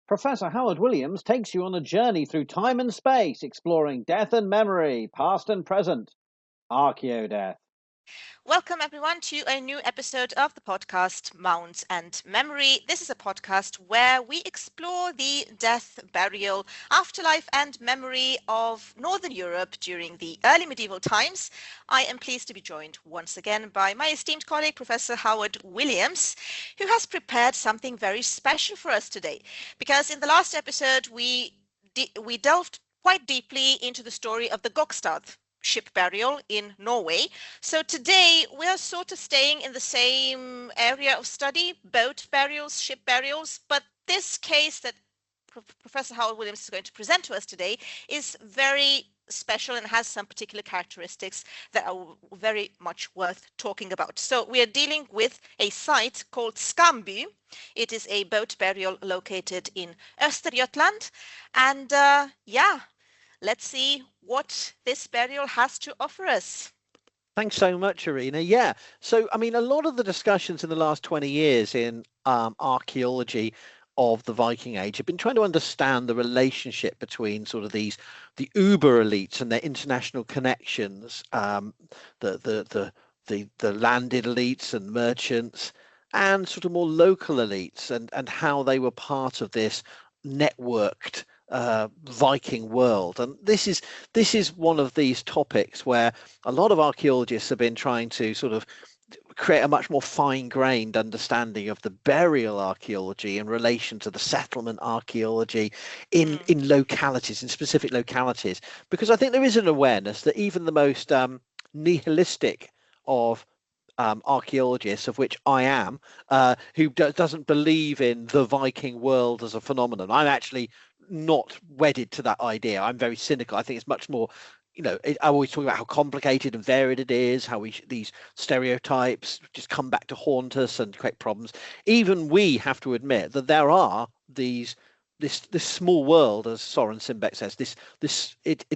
Professor Howard Williams takes you on a journey through time and space, exploring death and memory, past and present. Archaeodeath. Welcome, everyone, to a new episode of the podcast Mounds and Memory. This is a podcast where we explore the death, burial, afterlife, and memory of Northern Europe during the early medieval times. I am pleased to be joined once again by my esteemed colleague, Professor Howard Williams, who has prepared something very special for us today. Because in the last episode, we delved quite deeply into the story of the Gokstad ship burial in Norway. So today we are sort of staying in the same area of study, boat burials, ship burials, but this case that Professor Howard Williams is going to present to us today is very special and has some particular characteristics that are very much worth talking about. So we are dealing with a site called Skamby. It is a boat burial located in Östergötland, and let's see what this burial has to offer us. Thanks so much, Irina. Yeah. So, I mean, a lot of the discussions in the last 20 years in archaeology of the Viking Age have been trying to understand the relationship between sort of the uber elites and their international connections, the landed elites and merchants, and sort of more local elites, and how they were part of this networked Viking world. And this is one of these topics where a lot of archaeologists have been trying to sort of create a much more fine-grained understanding of the burial archaeology in relation to the settlement archaeology in localities, in specific localities, because I think there is an awareness that even the most nihilistic of archaeologists, of which I am, who doesn't believe in the Viking world as a phenomenon. I'm actually not wedded to that idea. I'm very cynical. I think it's much more, I always talk about how complicated and varied it is, how these stereotypes just come back to haunt us and create problems. Even we have to admit that there are this small world, as Soren Simbeck says,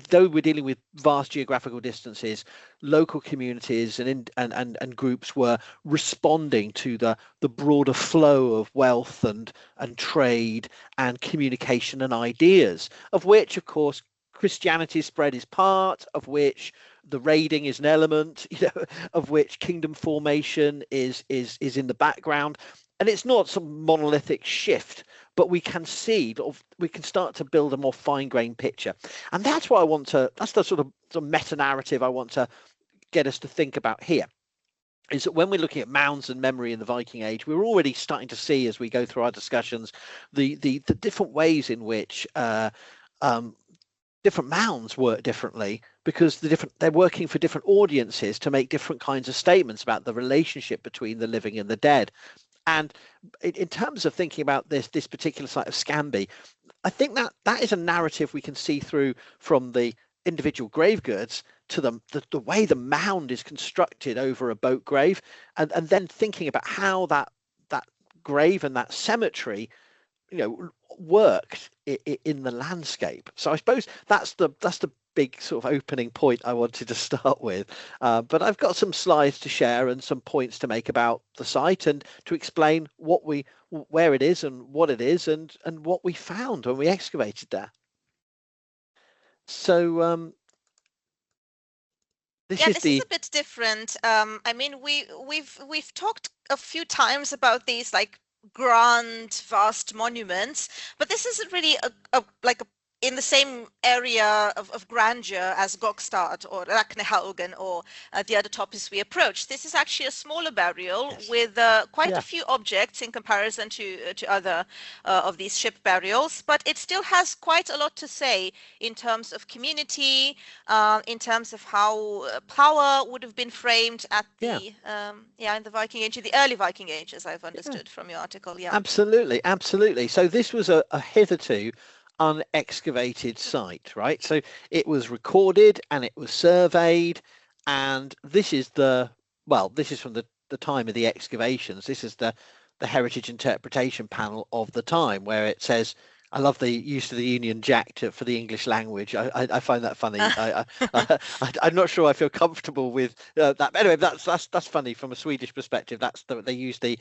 though we're dealing with vast geographical distances, local communities and groups were responding to the broader flow of wealth and trade and communication and ideas, of which, of course, Christianity's spread is part, of which the raiding is an element, of which kingdom formation is in the background. And it's not some monolithic shift, but we can start to build a more fine-grained picture. And that's what that's the sort of meta-narrative I want to get us to think about here, is that when we're looking at mounds and memory in the Viking Age, we're already starting to see, as we go through our discussions, the different ways in which different mounds work differently, because they're working for different audiences to make different kinds of statements about the relationship between the living and the dead. And in terms of thinking about this particular site of Skamby, I think that is a narrative we can see through from the individual grave goods to the way the mound is constructed over a boat grave, and then thinking about how that grave and that cemetery worked in the landscape. So I suppose that's the big sort of opening point I wanted to start with, but I've got some slides to share and some points to make about the site and to explain where it is and what it is and what we found when we excavated there. So this is a bit different. I mean, we've talked a few times about these like grand, vast monuments, but this isn't really in the same area of grandeur as Gokstad or Raknehaugen or the other topics we approach. This is actually a smaller burial with quite a few objects in comparison to other of these ship burials, but it still has quite a lot to say in terms of community, in terms of how power would have been framed at the in the Viking Age, in the early Viking Age, as I've understood from your article. Yeah, absolutely. So this was a hitherto unexcavated site, right? So it was recorded and it was surveyed, and this is from the time of the excavations. This is the heritage interpretation panel of the time, where it says I love the use of the Union Jack for the English language. I find that funny. I'm not sure I feel comfortable with that. But anyway, that's funny from a Swedish perspective. They use the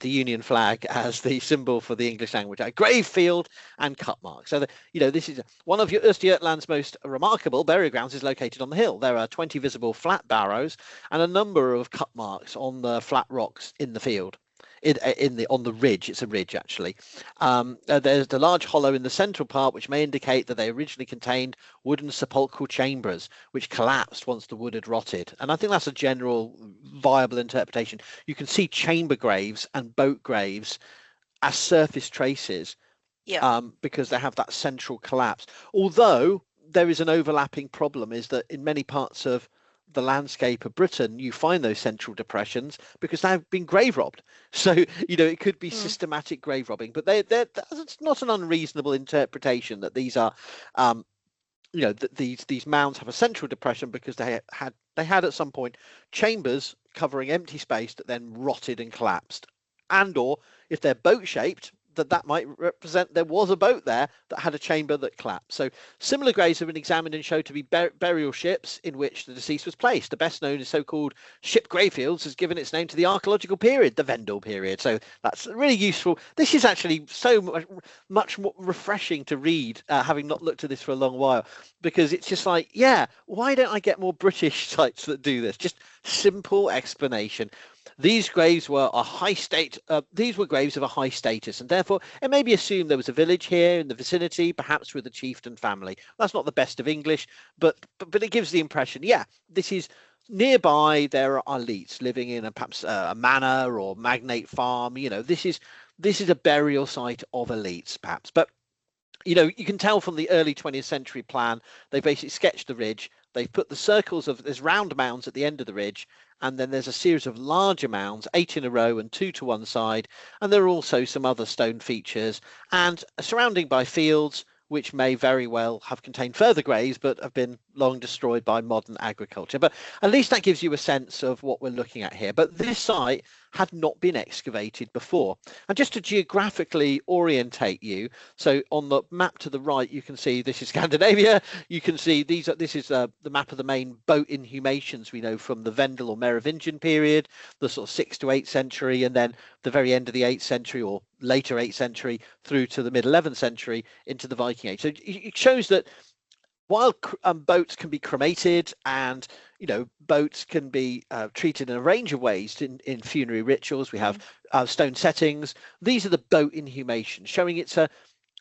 Union flag as the symbol for the English language. A grave field and cut mark. So this is one of Östergötland's most remarkable burial grounds is located on the hill. There are 20 visible flat barrows and a number of cut marks on the flat rocks in the field. On the ridge, it's a ridge actually. There's the large hollow in the central part, which may indicate that they originally contained wooden sepulchral chambers, which collapsed once the wood had rotted. And I think that's a general viable interpretation. You can see chamber graves and boat graves as surface traces, because they have that central collapse. Although there is an overlapping problem, is that in many parts of the landscape of Britain, you find those central depressions because they've been grave robbed. So, it could be systematic grave robbing, but it's not an unreasonable interpretation that these are, that these mounds have a central depression because they had at some point chambers covering empty space that then rotted and collapsed, and or if they're boat shaped, that might represent there was a boat there that had a chamber that collapsed. So similar graves have been examined and showed to be burial ships in which the deceased was placed. The best known is so-called ship gravefields has given its name to the archaeological period, the Vendel period. So that's really useful. This is actually so much more refreshing to read, having not looked at this for a long while, because it's just like, why don't I get more British sites that do this? Just simple explanation. These graves were these were graves of a high status, and therefore it may be assumed there was a village here in the vicinity, perhaps with a chieftain family. That's not the best of English, but it gives the impression, this is nearby. There are elites living in perhaps a manor or magnate farm. This is a burial site of elites, perhaps. But you can tell from the early 20th century plan, they basically sketched the ridge. They've put the circles there's round mounds at the end of the ridge, and then there's a series of larger mounds, 8 in a row and 2 to one side. And there are also some other stone features and surrounding by fields, which may very well have contained further graves, but have been long destroyed by modern agriculture. But at least that gives you a sense of what we're looking at here. But this site had not been excavated before. And just to geographically orientate you, so on the map to the right, you can see this is Scandinavia. You can see this is the map of the main boat inhumations we know from the Vendel or Merovingian period, the sort of 6th to 8th century, and then the very end of the 8th century or later 8th century through to the mid 11th century into the Viking Age. So it shows that while boats can be cremated and boats can be treated in a range of ways in funerary rituals, we have stone settings. These are the boat inhumations, showing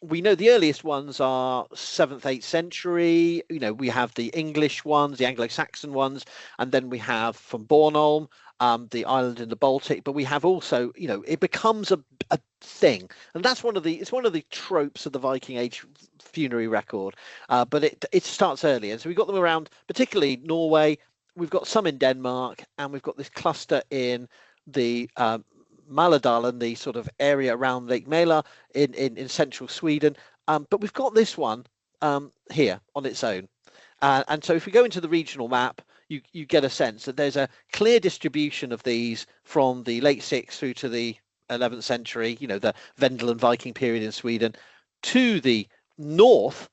we know the earliest ones are 7th, 8th century. We have the English ones, the Anglo-Saxon ones, and then we have from Bornholm, the island in the Baltic. But we have also, it becomes a thing, and that's one of the tropes of the Viking Age funerary record. But it starts early, and so we've got them around, particularly Norway. We've got some in Denmark, and we've got this cluster in the Maladalen, the sort of area around Lake Mela in central Sweden. But we've got this one here on its own. And so if we go into the regional map, you get a sense that there's a clear distribution of these from the late 6th through to the 11th century, the Vendel and Viking period in Sweden, to the north.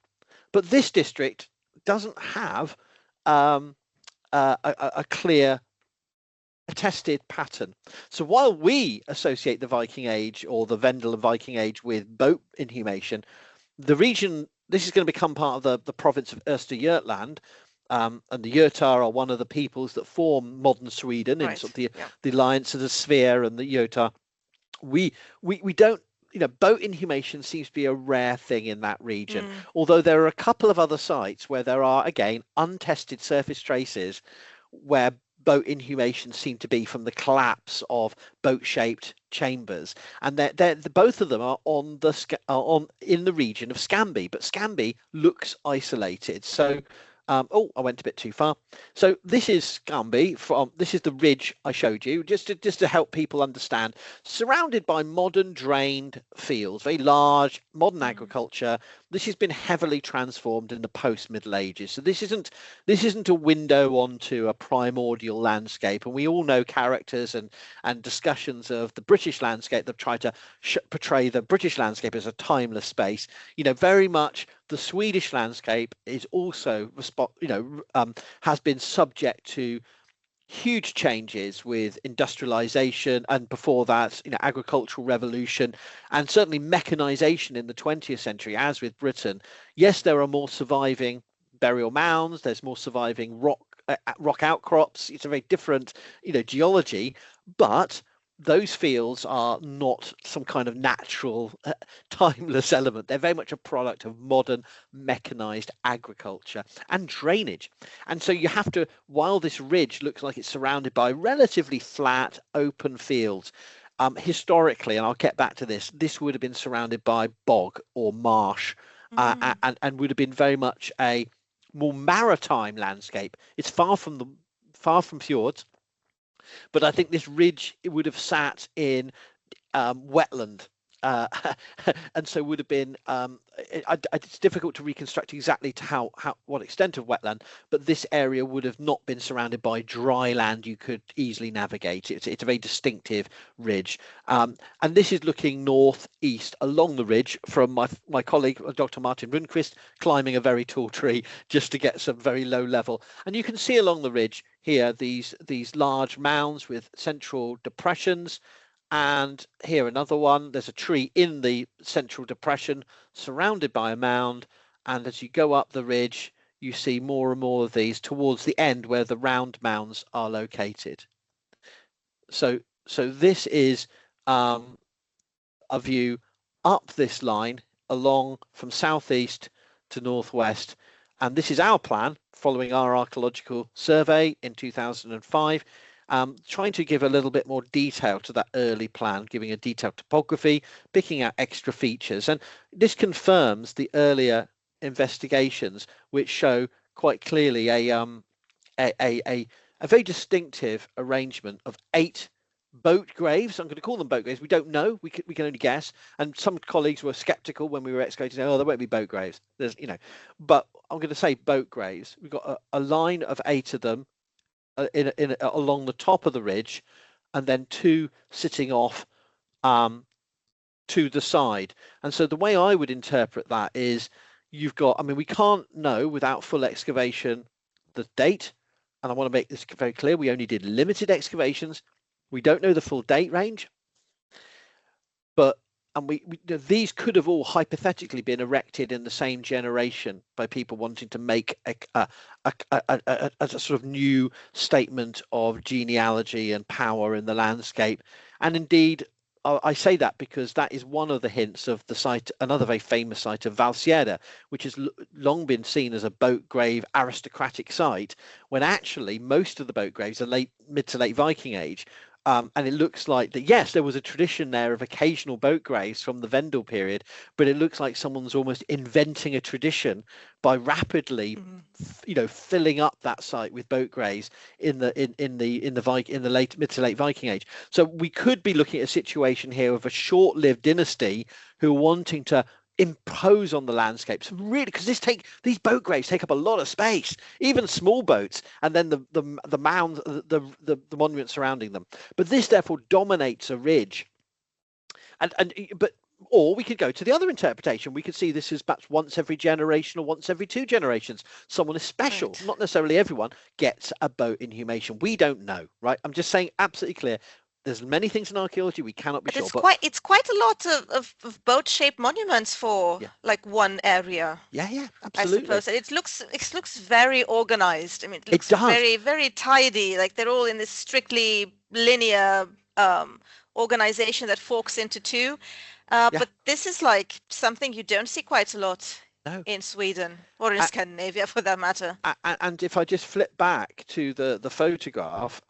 But this district doesn't have a clear attested pattern. So while we associate the Viking Age or the Vendel and Viking Age with boat inhumation, the region, this is going to become part of the province of Östergötland, and the Götar are one of the peoples that form modern Sweden in sort of the alliance of the Svea and the Götar. We don't, boat inhumation seems to be a rare thing in that region, although there are a couple of other sites where there are, again, untested surface traces where boat inhumations seem to be from the collapse of boat-shaped chambers, and both of them are in the region of Skamby, but Skamby looks isolated. So Oh, I went a bit too far. So this is Skamby. This is the ridge I showed you, just to help people understand. Surrounded by modern drained fields, very large modern agriculture. This has been heavily transformed in the post-Middle Ages. So this isn't a window onto a primordial landscape. And we all know characters and discussions of the British landscape that try to portray the British landscape as a timeless space. Very much the Swedish landscape is also has been subject to huge changes with industrialization, and before that, agricultural revolution, and certainly mechanization in the 20th century. As with Britain, yes, there are more surviving burial mounds, there's more surviving rock outcrops. It's a very different geology, but those fields are not some kind of natural timeless element. They're very much a product of modern mechanized agriculture and drainage. And so you have to, while this ridge looks like it's surrounded by relatively flat open fields, historically, and I'll get back to this would have been surrounded by bog or marsh, and would have been very much a more maritime landscape. It's far from fjords, but I think this ridge, it would have sat in wetland, and so would have been. It's difficult to reconstruct exactly to what extent of wetland, but this area would have not been surrounded by dry land you could easily navigate. It's a very distinctive ridge, and this is looking northeast along the ridge from my colleague Dr. Martin Rundkvist climbing a very tall tree just to get some very low level, and you can see along the ridge here these large mounds with central depressions. And here another one, there's a tree in the central depression surrounded by a mound, and as you go up the ridge you see more and more of these towards the end where the round mounds are located. So this is a view up this line along from southeast to northwest, and this is our plan following our archaeological survey in 2005. Trying to give a little bit more detail to that early plan, giving a detailed topography, picking out extra features. And this confirms the earlier investigations, which show quite clearly a very distinctive arrangement of 8 boat graves. I'm going to call them boat graves. We don't know. We can only guess. And some colleagues were skeptical when we were excavating. Oh, there won't be boat graves. But I'm going to say boat graves. We've got a line of 8 of them along the top of the ridge, and then 2 sitting off to the side. And so the way I would interpret that is you've got, we can't know without full excavation the date, and I want to make this very clear, we only did limited excavations. We don't know the full date range, but these could have all hypothetically been erected in the same generation by people wanting to make a sort of new statement of genealogy and power in the landscape. And indeed, I say that because that is one of the hints of the site, another very famous site of Valsierra, which has long been seen as a boat grave aristocratic site, when actually most of the boat graves are mid to late Viking age. And it looks like that, yes, there was a tradition there of occasional boat graves from the Vendel period, but it looks like someone's almost inventing a tradition by rapidly, filling up that site with boat graves in the late mid to late Viking age. So we could be looking at a situation here of a short-lived dynasty who are wanting to impose on the landscapes, really, because these boat graves take up a lot of space, even small boats, and then the mounds, the monuments surrounding them. But this therefore dominates a ridge, or we could go to the other interpretation. We could see this as perhaps once every generation or once every 2 generations. Someone is special, right. Not necessarily everyone gets a boat inhumation. We don't know, right? I'm just saying absolutely clear. There's many things in archaeology we cannot be sure. It's quite a lot of boat-shaped monuments for like one area. Yeah, absolutely. I suppose it looks very organized. It looks very, very tidy. Like they're all in this strictly linear organization that forks into 2. But this is like something you don't see quite a lot in Sweden or in Scandinavia, for that matter. And if I just flip back to the photograph,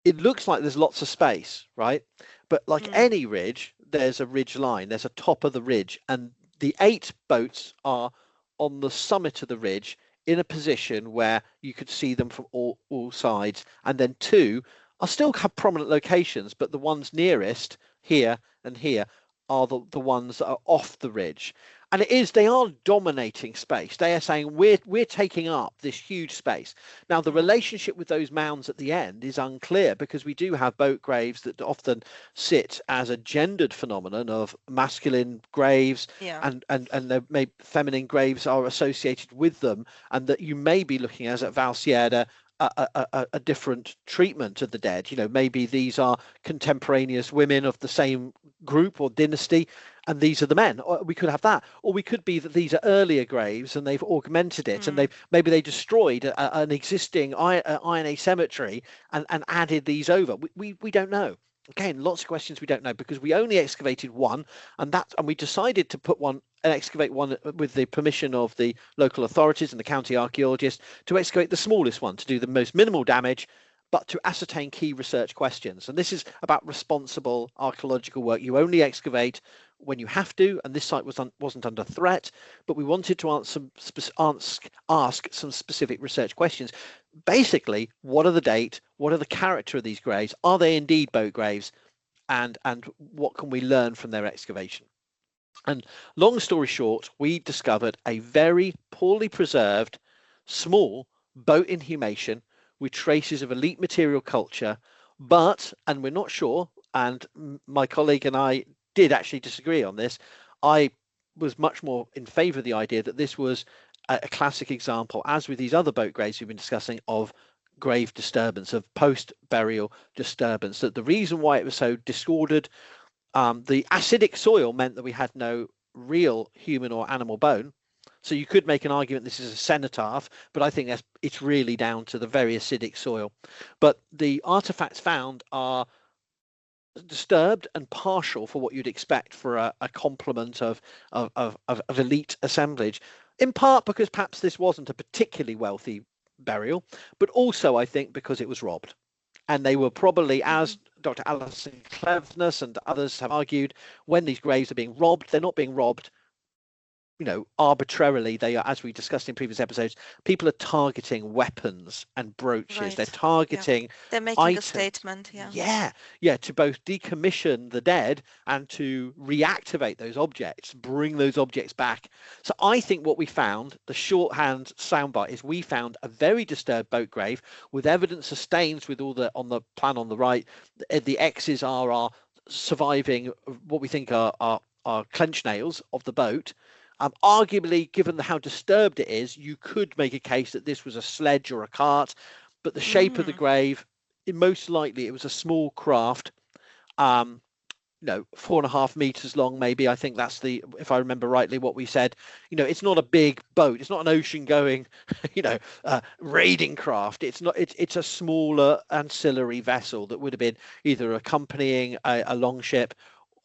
it looks like there's lots of space, right? But like any ridge, there's a ridge line, there's a top of the ridge, and the 8 boats are on the summit of the ridge in a position where you could see them from all sides, and then 2 are still have prominent locations, but the ones nearest here and here are the ones that are off the ridge. And they are dominating space. They are saying we're taking up this huge space. Now the relationship with those mounds at the end is unclear, because we do have boat graves that often sit as a gendered phenomenon of masculine graves, and there may feminine graves are associated with them, and that you may be looking at Valsieda a different treatment of the dead. Maybe these are contemporaneous women of the same group or dynasty, and these are the men. Or we could have that, or we could be that these are earlier graves and they've augmented it, and maybe they destroyed an existing Iron Age cemetery and added these over. We don't know. Again, lots of questions we don't know, because we only excavated one, and we decided to put one and excavate one with the permission of the local authorities and the county archaeologist, to excavate the smallest one to do the most minimal damage, but to ascertain key research questions. And this is about responsible archaeological work. You only excavate when you have to, and this site wasn't under threat, but we wanted to ask some specific research questions. Basically, what are the date? What are the character of these graves? Are they indeed boat graves? And what can we learn from their excavation? And long story short, we discovered a very poorly preserved, small boat inhumation with traces of elite material culture, and we're not sure, and my colleague and I did actually disagree on this. I was much more in favour of the idea that this was a classic example, as with these other boat graves we've been discussing, of grave disturbance, of post-burial disturbance. That the reason why it was so disordered, the acidic soil meant that we had no real human or animal bone. So you could make an argument this is a cenotaph, but I think it's really down to the very acidic soil. But the artifacts found are disturbed and partial for what you'd expect for a complement of elite assemblage, in part because perhaps this wasn't a particularly wealthy burial, but also I think because it was robbed. And they were probably, as Dr. Alison Cleveness and others have argued, when these graves are being robbed, they're not being robbed arbitrarily. They are, as we discussed in previous episodes, people are targeting weapons and brooches. Right. They're targeting They're making items. a statement. To both decommission the dead and to reactivate those objects, bring those objects back. So I think what we found, the shorthand soundbite, is we found a very disturbed boat grave with evidence of stains with all on the plan on the right. The X's are surviving what we think are clench nails of the boat. Arguably, given how disturbed it is, you could make a case that this was a sledge or a cart, but the shape of the grave, most likely it was a small craft, 4.5 meters long, maybe. I think that's if I remember rightly, what we said. It's not a big boat. It's not an ocean-going, raiding craft. It's not. It's a smaller ancillary vessel that would have been either accompanying a longship,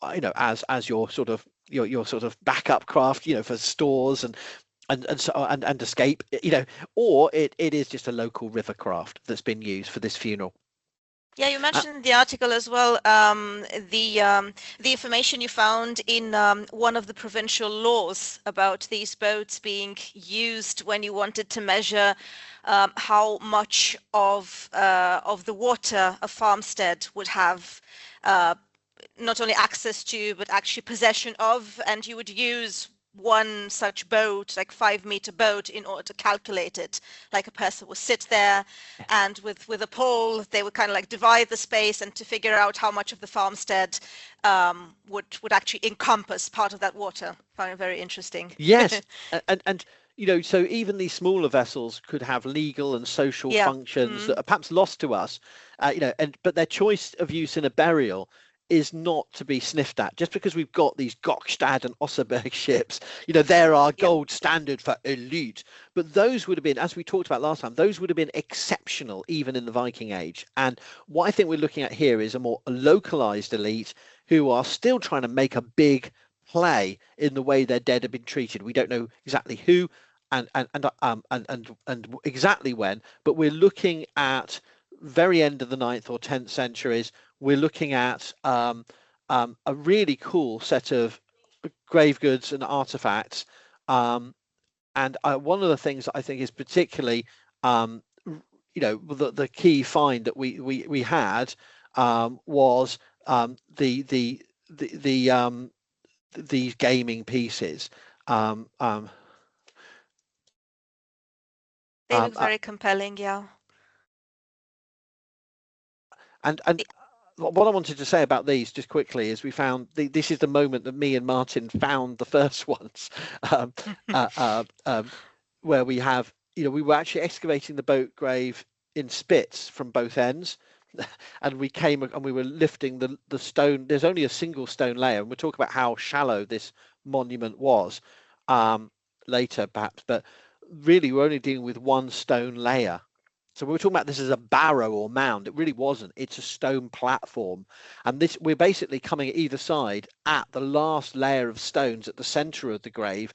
as your sort of backup craft, for stores and escape, or it is just a local river craft that's been used for this funeral. Yeah, you mentioned in the article as well the information you found in one of the provincial laws about these boats being used when you wanted to measure how much of the water a farmstead would have not only access to, but actually possession of, and you would use one such boat, like 5-meter boat, in order to calculate it. Like a person would sit there, and with a pole, they would kind of like divide the space, and to figure out how much of the farmstead would actually encompass part of that water. I found it very interesting. Yes, and so even these smaller vessels could have legal and social functions that are perhaps lost to us, but their choice of use in a burial is not to be sniffed at. Just because we've got these Gokstad and Oseberg ships, they're our gold standard for elite. But those would have been, as we talked about last time, those would have been exceptional even in the Viking Age. And what I think we're looking at here is a more localized elite who are still trying to make a big play in the way their dead have been treated. We don't know exactly who and exactly when, but we're looking at very end of the 9th or 10th centuries. We're looking at a really cool set of grave goods and artifacts And one of the things that I think is particularly, the key find that we had was these gaming pieces. They look very compelling, yeah. And what I wanted to say about these just quickly is we found this is the moment that me and Martin found the first ones, where we have, we were actually excavating the boat grave in spits from both ends. And we came and we were lifting the stone. There's only a single stone layer, and we'll talk about how shallow this monument was later, perhaps. But really, we're only dealing with one stone layer. So we were talking about this as a barrow or mound. It really wasn't. It's a stone platform, and this we're basically coming at either side at the last layer of stones at the centre of the grave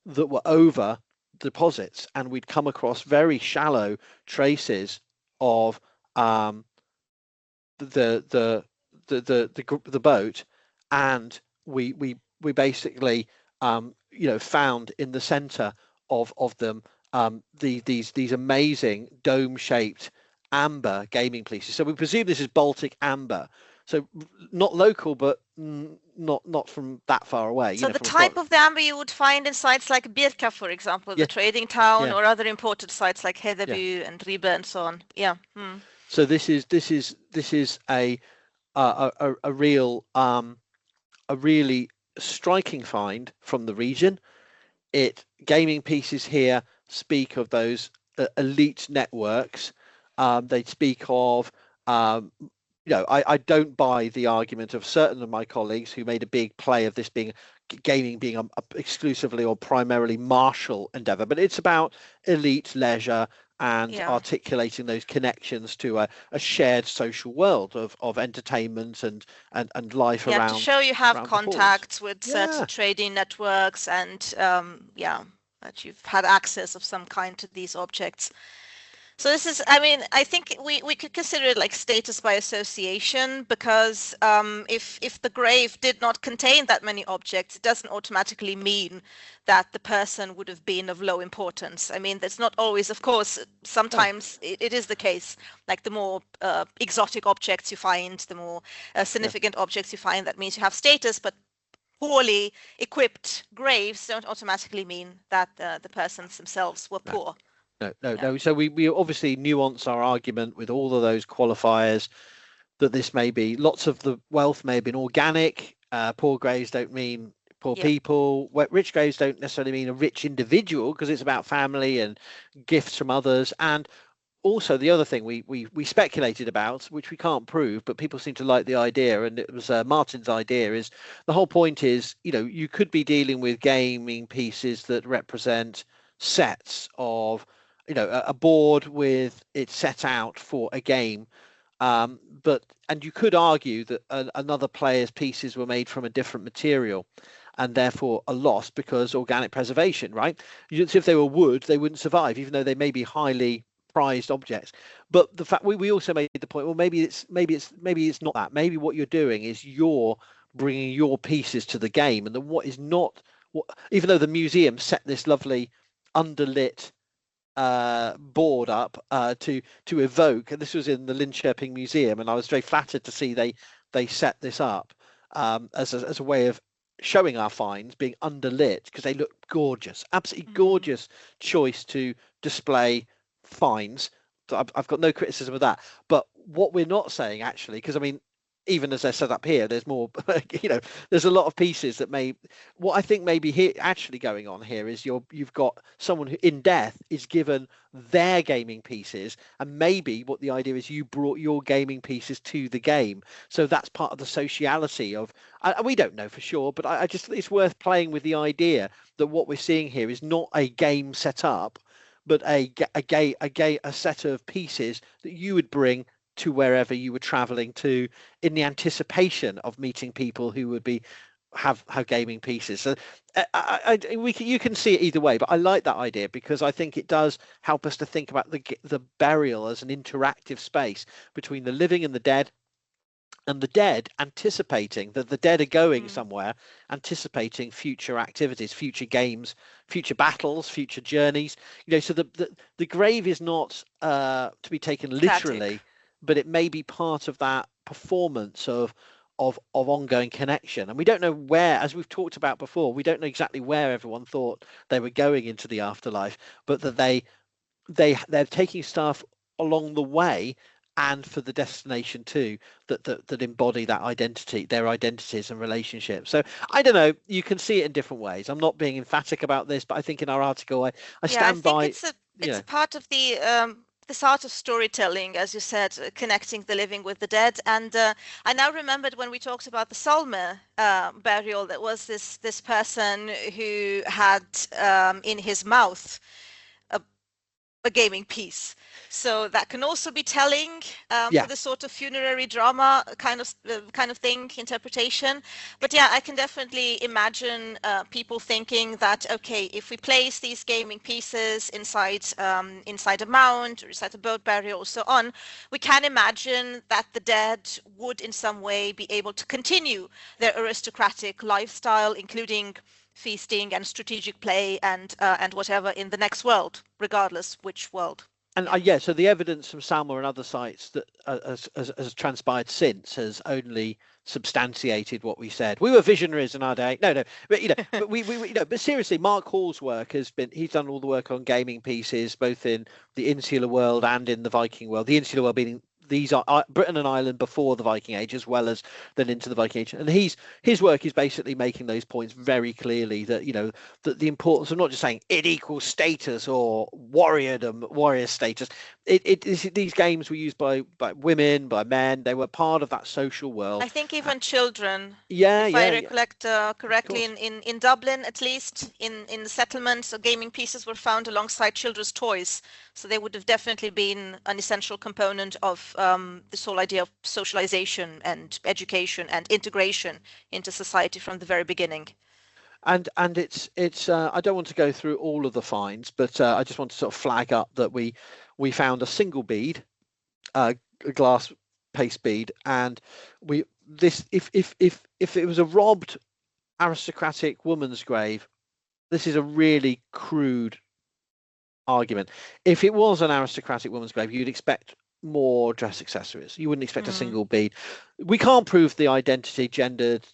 that were over deposits, and we'd come across very shallow traces of the boat, and we basically found in the center of them these amazing dome-shaped amber gaming pieces. So we presume this is Baltic amber, so not local, but not from that far away. So the type of the amber you would find in sites like Birka, for example, the trading town, or other imported sites like Hedeby and Ribe and so on. Yeah. So this is a really striking find from the region. Gaming pieces here speak of those elite networks. They speak of I don't buy the argument of certain of my colleagues who made a big play of this being gaming being a exclusively or primarily martial endeavor, but it's about elite leisure and articulating those connections to a shared social world of entertainment and life around. To show you have contacts with certain trading networks and that you've had access of some kind to these objects. So this is, I think we could consider it like status by association, because if the grave did not contain that many objects, it doesn't automatically mean that the person would have been of low importance. That's not always, of course, sometimes it is the case. Like the more exotic objects you find, the more significant objects you find, that means you have status, but poorly equipped graves don't automatically mean that the persons themselves were poor. No. So we obviously nuance our argument with all of those qualifiers, that this may be, lots of the wealth may have been organic. Poor graves don't mean poor people. Rich graves don't necessarily mean a rich individual, because it's about family and gifts from others. And also the other thing we speculated about, which we can't prove, but people seem to like the idea, and it was Martin's idea, is the whole point is, you could be dealing with gaming pieces that represent sets of, a board with it set out for a game, and you could argue that another player's pieces were made from a different material and therefore are lost because organic preservation, right? If they were wood, they wouldn't survive, even though they may be highly prized objects. But the fact we also made the point, well, maybe it's not that. Maybe what you're doing is you're bringing your pieces to the game, and then what is not, even though the museum set this lovely underlit board up to evoke, and this was in the Linköping Museum, and I was very flattered to see they set this up as a way of showing our finds being underlit, because they look gorgeous, absolutely gorgeous choice to display finds. So I've got no criticism of that. But what we're not saying, actually, because even as they're set up here, there's more, there's a lot of pieces that what I think may be here actually going on here is you've got someone who in death is given their gaming pieces, and maybe what the idea is, you brought your gaming pieces to the game. So that's part of the sociality of, we don't know for sure, but I just think it's worth playing with the idea that what we're seeing here is not a game set up, but a set of pieces that you would bring to wherever you were traveling to, in the anticipation of meeting people who would have gaming pieces. So you can see it either way, but I like that idea because I think it does help us to think about the burial as an interactive space between the living and the dead, and the dead anticipating that the dead are going somewhere, anticipating future activities, future games, future battles, future journeys. So the grave is not to be taken literally, but it may be part of that performance of ongoing connection. And we don't know where, as we've talked about before, we don't know exactly where everyone thought they were going into the afterlife, but that they're taking stuff along the way and for the destination too, that embody that identity, their identities and relationships. So I don't know, you can see it in different ways. I'm not being emphatic about this, but I think in our article I stand by. It's a part of this art of storytelling, as you said, connecting the living with the dead. And I now remembered when we talked about the Salme burial, that was this person who had in his mouth a gaming piece. So that can also be telling for the sort of funerary drama kind of thing, interpretation. But yeah, I can definitely imagine people thinking that, okay, if we place these gaming pieces inside a mound or inside a boat burial or so on, we can imagine that the dead would in some way be able to continue their aristocratic lifestyle, including feasting and strategic play and whatever in the next world, regardless which world. And so the evidence from Salma and other sites that has transpired since has only substantiated what we said. We were visionaries in our day. No, but but we but seriously, Mark Hall's work he's done all the work on gaming pieces, both in the insular world and in the Viking world. The insular world being these are Britain and Ireland before the Viking Age, as well as then into the Viking Age. And his work is basically making those points very clearly, that that the importance of not just saying it equals status or warrior status. These games were used by women, by men. They were part of that social world. I think even children. If I recollect correctly, in Dublin, at least in the settlements, so gaming pieces were found alongside children's toys. So they would have definitely been an essential component of this whole idea of socialization and education and integration into society from the very beginning. And it's I don't want to go through all of the finds, but I just want to sort of flag up that we found a single bead, a glass paste bead, and if it was a robbed aristocratic woman's grave, this is a really crude argument. If it was an aristocratic woman's grave, you'd expect more dress accessories. You wouldn't expect a single bead. We can't prove the identity, gendered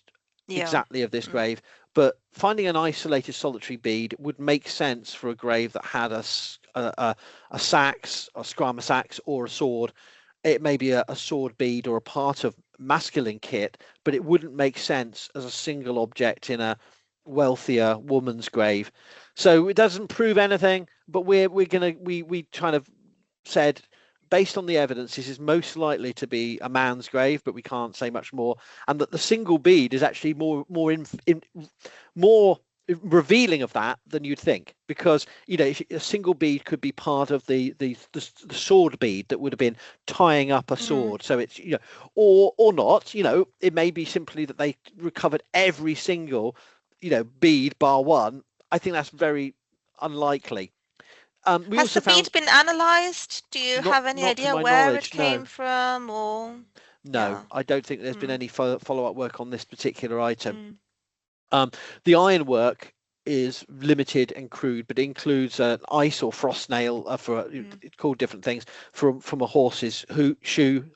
exactly of this grave, but finding an isolated solitary bead would make sense for a grave that had a sax, a scrum sax, or a sword. It may be a sword bead or a part of masculine kit, but it wouldn't make sense as a single object in a wealthier woman's grave. So it doesn't prove anything, but we kind of said, based on the evidence, this is most likely to be a man's grave, but we can't say much more. And that the single bead is actually more revealing of that than you'd think, because if a single bead could be part of the sword bead that would have been tying up a sword. So it's or not. It may be simply that they recovered every single bead bar one. I think that's very unlikely. Has the bead been analysed? Do you have any idea where it came from? Or no, I don't think there's been any follow-up work on this particular item. The ironwork is limited and crude, but includes an ice or frost nail it's called different things from a horse's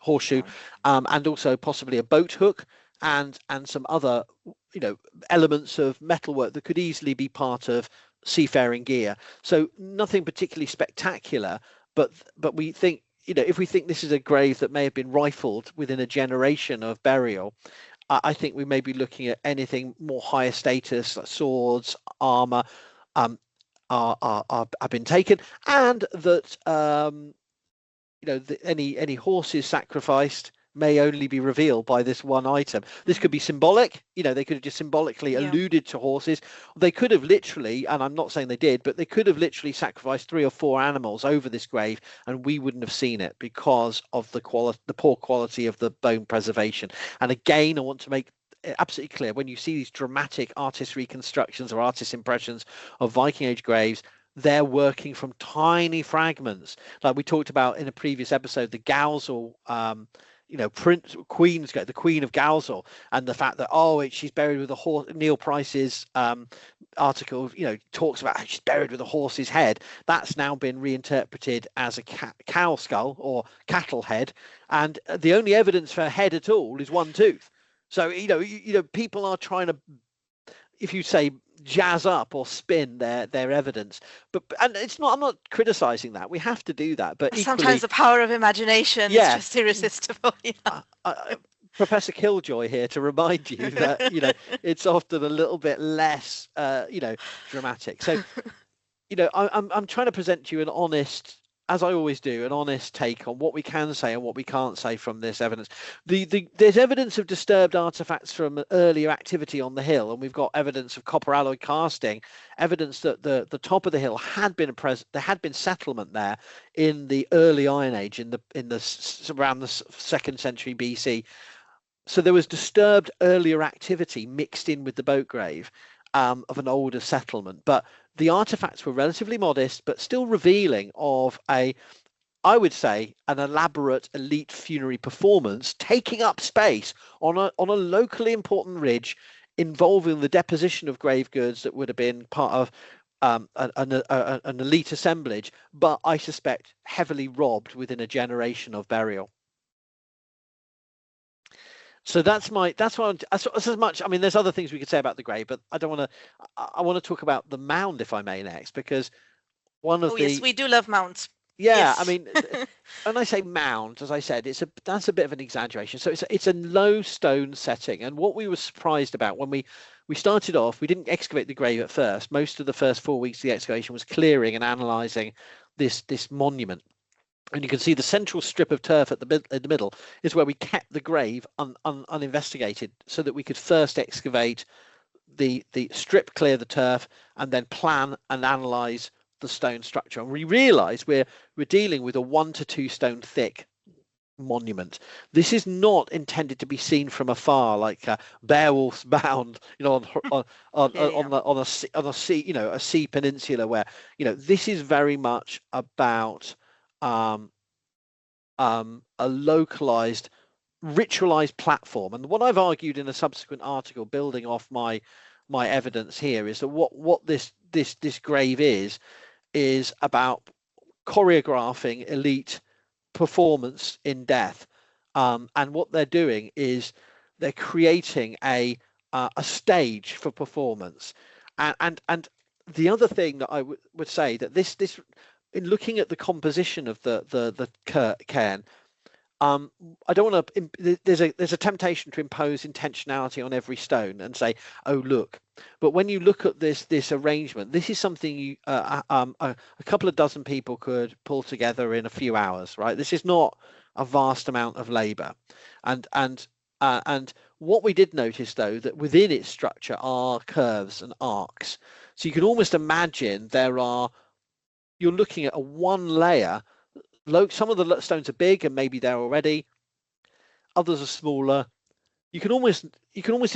horseshoe, and also possibly a boat hook and some other elements of metalwork that could easily be part of seafaring gear. So nothing particularly spectacular, but we think if we think this is a grave that may have been rifled within a generation of burial, I think we may be looking at anything more higher status, like swords, armor, have been taken, and that any horses sacrificed may only be revealed by this one item. This could be symbolic. They could have just symbolically alluded to horses. They could have literally, and I'm not saying they did, but they could have literally sacrificed 3 or 4 animals over this grave, and we wouldn't have seen it because of the poor quality of the bone preservation. And again, I want to make it absolutely clear, when you see these dramatic artist reconstructions or artist impressions of Viking Age graves, they're working from tiny fragments. Like we talked about in a previous episode, the Gausel the Queen of Galsor, and the fact that she's buried with a horse. Neil Price's article, talks about how she's buried with a horse's head. That's now been reinterpreted as a cow skull or cattle head, and the only evidence for a head at all is one tooth. So people are trying to, if you say, jazz up or spin their evidence, and it's not. I'm not criticizing that. We have to do that, but sometimes the power of imagination is just irresistible. Professor Killjoy here to remind you that it's often a little bit less dramatic. So I'm trying to present to you an honest, as I always do, an honest take on what we can say and what we can't say from this evidence. There's evidence of disturbed artifacts from earlier activity on the hill, and we've got evidence of copper alloy casting, evidence that the top of the hill had been there had been settlement there in the early Iron Age, in the around the 2nd century BC. So there was disturbed earlier activity mixed in with the boat grave of an older settlement, but the artifacts were relatively modest, but still revealing of I would say, an elaborate elite funerary performance, taking up space on a locally important ridge, involving the deposition of grave goods that would have been part of an elite assemblage, but I suspect heavily robbed within a generation of burial. So that's as much. I mean, there's other things we could say about the grave, but I don't want to. I want to talk about the mound, if I may, next, because one of yes, we do love mounds. Yeah, yes. I mean, when I say mound, as I said, that's a bit of an exaggeration. So it's a low stone setting, and what we were surprised about when we started off, we didn't excavate the grave at first. Most of the first 4 weeks of the excavation was clearing and analysing this monument. And you can see the central strip of turf in the middle is where we kept the grave uninvestigated, so that we could first excavate the strip, clear the turf, and then plan and analyse the stone structure. And we realise we're dealing with a 1 to 2 stone thick monument. This is not intended to be seen from afar like Beowulf's Mound, on a sea, a sea peninsula, where this is very much about a localized, ritualized platform. And what I've argued in a subsequent article, building off my evidence here, is that what this grave is about choreographing elite performance in death, and what they're doing is they're creating a stage for performance. And the other thing that I would say, that this in looking at the composition of the cairn, I don't want to. There's a temptation to impose intentionality on every stone and say, "Oh, look." But when you look at this arrangement, this is something a couple of dozen people could pull together in a few hours, right? This is not a vast amount of labour, and what we did notice, though, that within its structure are curves and arcs. So you can almost imagine you're looking at a one layer. Some of the stones are big and maybe there already. Others are smaller. You can almost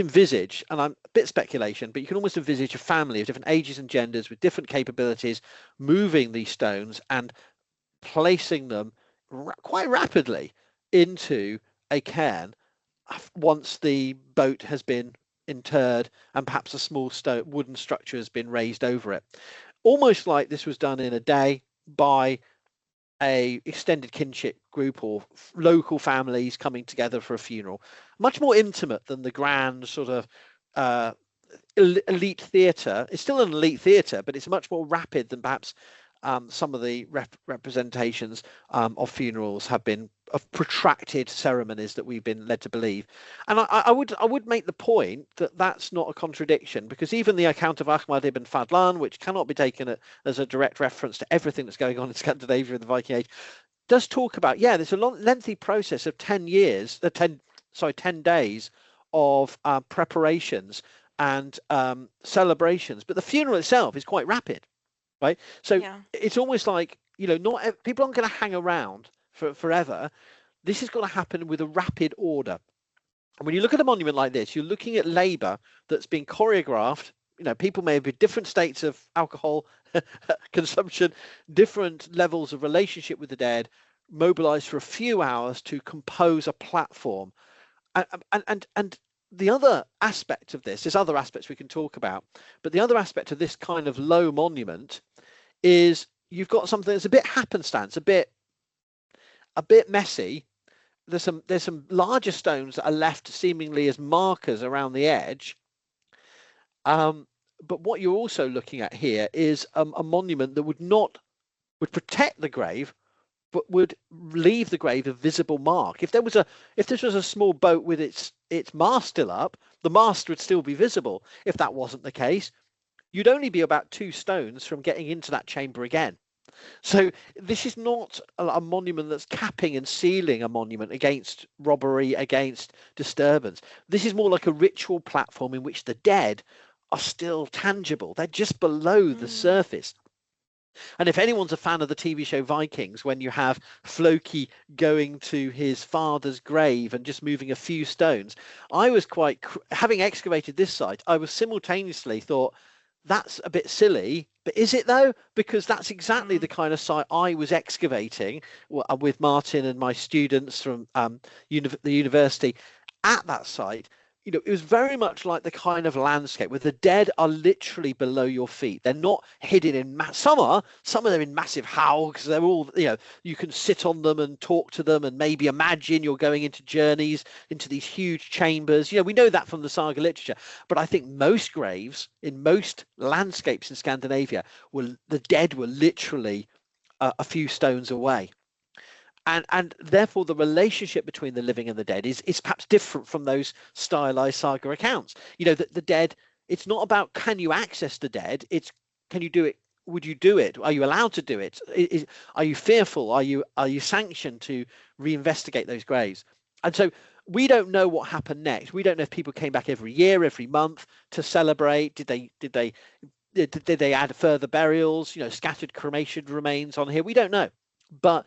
envisage, and I'm a bit speculation, but you can almost envisage a family of different ages and genders with different capabilities moving these stones and placing them quite rapidly into a cairn once the boat has been interred and perhaps a small wooden structure has been raised over it. Almost like this was done in a day by a extended kinship group or local families coming together for a funeral. Much more intimate than the grand sort of elite theatre. It's still an elite theatre, but it's much more rapid than perhaps some of the representations of funerals have been, of protracted ceremonies that we've been led to believe. And I would make the point that that's not a contradiction, because even the account of Ahmad ibn Fadlan, which cannot be taken as a direct reference to everything that's going on in Scandinavia in the Viking Age, does talk about, there's a lengthy process of 10 days of preparations and celebrations, but the funeral itself is quite rapid. Right, so it's almost like not people aren't going to hang around for forever. This has got to happen with a rapid order. And when you look at a monument like this, you're looking at labour that's been choreographed. People may have been different states of alcohol consumption, different levels of relationship with the dead, mobilise for a few hours to compose a platform. And the other aspect of this, there's other aspects we can talk about, but the other aspect of this kind of low monument is you've got something that's a bit happenstance, a bit messy. There's some larger stones that are left seemingly as markers around the edge. But what you're also looking at here is a monument that would protect the grave, but would leave the grave a visible mark. If this was a small boat with its mast still up, the mast would still be visible. If that wasn't the case, you'd only be about 2 stones from getting into that chamber again. So this is not a monument that's capping and sealing a monument against robbery, against disturbance. This is more like a ritual platform in which the dead are still tangible. They're just below the surface. And if anyone's a fan of the TV show Vikings, when you have Floki going to his father's grave and just moving a few stones, I was having excavated this site, I was simultaneously thought, that's a bit silly, but is it though? Because that's exactly the kind of site I was excavating with Martin and my students from the university at that site. You know, it was very much like the kind of landscape where the dead are literally below your feet. They're not hidden in some of them in massive howls. They're all, you know, you can sit on them and talk to them and maybe imagine you're going into journeys into these huge chambers. You know, we know that from the saga literature. But I think most graves in most landscapes in Scandinavia the dead were literally a few stones away. And therefore the relationship between the living and the dead is perhaps different from those stylized saga accounts. You know, that the dead, it's not about can you access the dead, it's can you do it, would you do it, are you allowed to do it, are you fearful, are you sanctioned to reinvestigate those graves? And so we don't know what happened next. We don't know if people came back every year, every month to celebrate. Did they add further burials, you know, scattered cremation remains on here? We don't know. But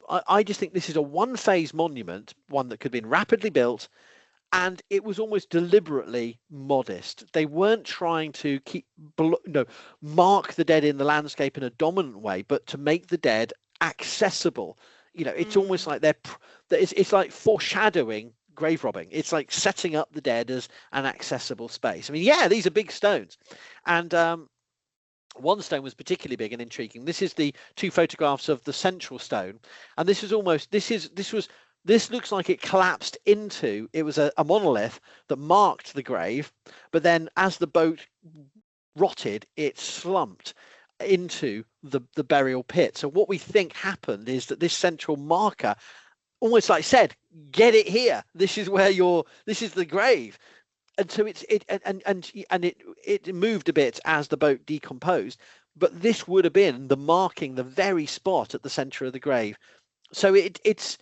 I just think this is a one-phase monument, one that could have been rapidly built, and it was almost deliberately modest. They weren't trying to mark the dead in the landscape in a dominant way, but to make the dead accessible. You know, it's almost like it's like foreshadowing grave robbing. It's like setting up the dead as an accessible space. I mean, yeah, these are big stones, and one stone was particularly big and intriguing. This is the 2 photographs of the central stone, and this looks like it collapsed into. It was a monolith that marked the grave, but then as the boat rotted, it slumped into the burial pit. So what we think happened is that this central marker, almost like said, get it here. This is where this is the grave. And so it moved a bit as the boat decomposed, but this would have been the marking, the very spot at the center of the grave. So it's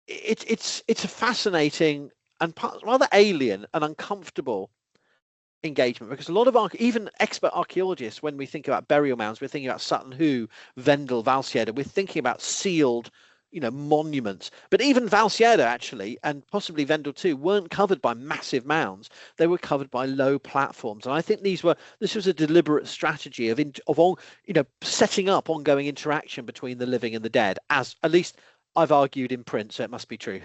a fascinating and rather alien and uncomfortable engagement, because a lot of even expert archaeologists, when we think about burial mounds, we're thinking about Sutton Hoo, Vendel, Valsieda, we're thinking about sealed, you know, monuments. But even Valsieda actually, and possibly Vendel too, weren't covered by massive mounds. They were covered by low platforms. And I think this was a deliberate strategy of setting up ongoing interaction between the living and the dead, as at least I've argued in print, so it must be true.